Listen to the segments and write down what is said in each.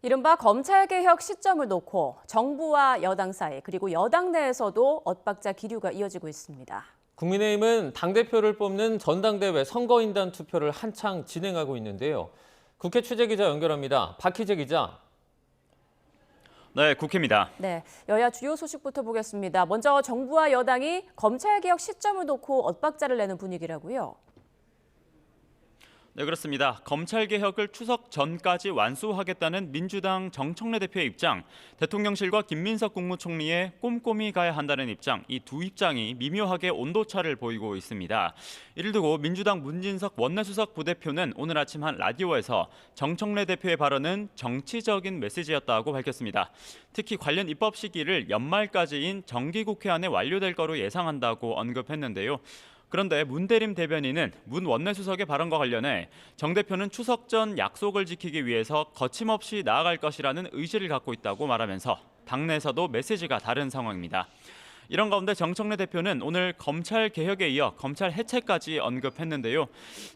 이른바 검찰개혁 시점을 놓고 정부와 여당 사이 그리고 여당 내에서도 엇박자 기류가 이어지고 있습니다. 국민의힘은 당대표를 뽑는 전당대회 선거인단 투표를 한창 진행하고 있는데요. 국회 취재기자 연결합니다. 박희재 기자. 네, 국회입니다. 네, 여야 주요 소식부터 보겠습니다. 먼저 정부와 여당이 검찰개혁 시점을 놓고 엇박자를 내는 분위기라고요. 네, 그렇습니다. 검찰개혁을 추석 전까지 완수하겠다는 민주당 정청래 대표의 입장, 대통령실과 김민석 국무총리의 꼼꼼히 가야 한다는 입장, 이 두 입장이 미묘하게 온도차를 보이고 있습니다. 이를 두고 민주당 문진석 원내수석 부대표는 오늘 아침 한 라디오에서 정청래 대표의 발언은 정치적인 메시지였다고 밝혔습니다. 특히 관련 입법 시기를 연말까지인 정기국회 안에 완료될 거로 예상한다고 언급했는데요. 그런데 문대림 대변인은 문 원내수석의 발언과 관련해 정 대표는 추석 전 약속을 지키기 위해서 거침없이 나아갈 것이라는 의지를 갖고 있다고 말하면서 당내에서도 메시지가 다른 상황입니다. 이런 가운데 정청래 대표는 오늘 검찰 개혁에 이어 검찰 해체까지 언급했는데요.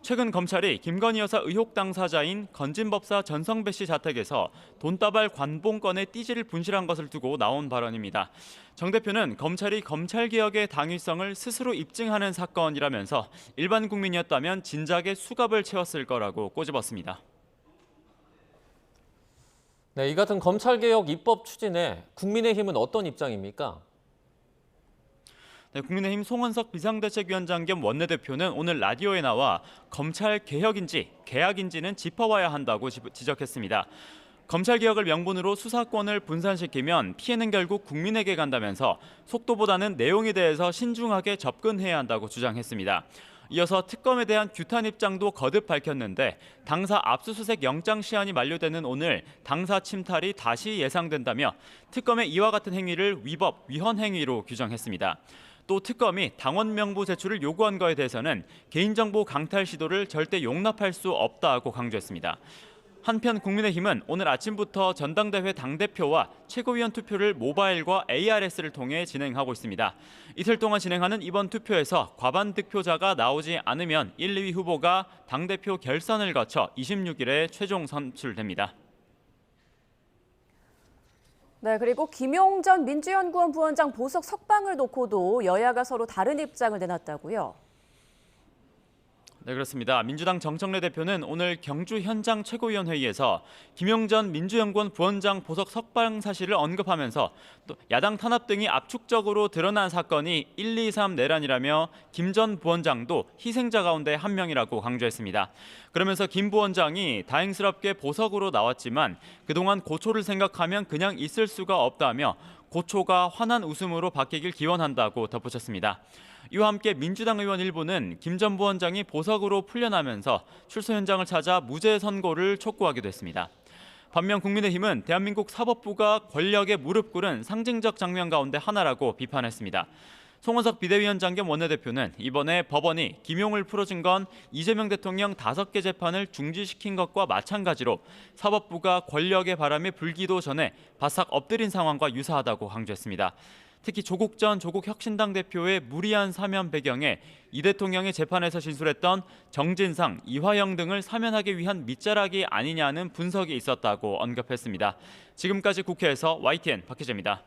최근 검찰이 김건희 여사 의혹 당사자인 건진법사 전성배 씨 자택에서 돈다발 관봉권의 띠지를 분실한 것을 두고 나온 발언입니다. 정 대표는 검찰이 검찰 개혁의 당위성을 스스로 입증하는 사건이라면서 일반 국민이었다면 진작에 수갑을 채웠을 거라고 꼬집었습니다. 네, 이 같은 검찰개혁 입법 추진에 국민의힘은 어떤 입장입니까? 네, 국민의힘 송원석 비상대책위원장 겸 원내대표는 오늘 라디오에 나와 검찰 개혁인지 계약인지는 짚어봐야 한다고 지적했습니다. 검찰 개혁을 명분으로 수사권을 분산시키면 피해는 결국 국민에게 간다면서 속도보다는 내용에 대해서 신중하게 접근해야 한다고 주장했습니다. 이어서 특검에 대한 규탄 입장도 거듭 밝혔는데 당사 압수수색 영장 시한이 만료되는 오늘 당사 침탈이 다시 예상된다며 특검의 이와 같은 행위를 위법, 위헌 행위로 규정했습니다. 또 특검이 당원 명부 제출을 요구한 거에 대해서는 개인정보 강탈 시도를 절대 용납할 수 없다고 강조했습니다. 한편 국민의힘은 오늘 아침부터 전당대회 당대표와 최고위원 투표를 모바일과 ARS를 통해 진행하고 있습니다. 이틀 동안 진행하는 이번 투표에서 과반 득표자가 나오지 않으면 1, 2위 후보가 당대표 결선을 거쳐 26일에 최종 선출됩니다. 네, 그리고 김용전 민주연구원 부원장 보석 석방을 놓고도 여야가 서로 다른 입장을 내놨다고요. 네, 그렇습니다. 민주당 정청래 대표는 오늘 경주 현장 최고위원회의에서 김용전 민주연구원 부원장 보석 석방 사실을 언급하면서 또 야당 탄압 등이 압축적으로 드러난 사건이 1, 2, 3 내란이라며 김 전 부원장도 희생자 가운데 한 명이라고 강조했습니다. 그러면서 김 부원장이 다행스럽게 보석으로 나왔지만 그동안 고초를 생각하면 그냥 있을 수가 없다며 고초가 환한 웃음으로 바뀌길 기원한다고 덧붙였습니다. 이와 함께 민주당 의원 일부는 김 전 부원장이 보석으로 풀려나면서 출소 현장을 찾아 무죄 선고를 촉구하기도 했습니다. 반면 국민의힘은 대한민국 사법부가 권력에 무릎 꿇은 상징적 장면 가운데 하나라고 비판했습니다. 송원석 비대위원장 겸 원내대표는 이번에 법원이 김용을 풀어준 건 이재명 대통령 5개 재판을 중지시킨 것과 마찬가지로 사법부가 권력의 바람에 불기도 전에 바싹 엎드린 상황과 유사하다고 강조했습니다. 특히 조국 전 조국혁신당 대표의 무리한 사면 배경에 이 대통령의 재판에서 진술했던 정진상, 이화영 등을 사면하기 위한 밑자락이 아니냐는 분석이 있었다고 언급했습니다. 지금까지 국회에서 YTN 박희재입니다.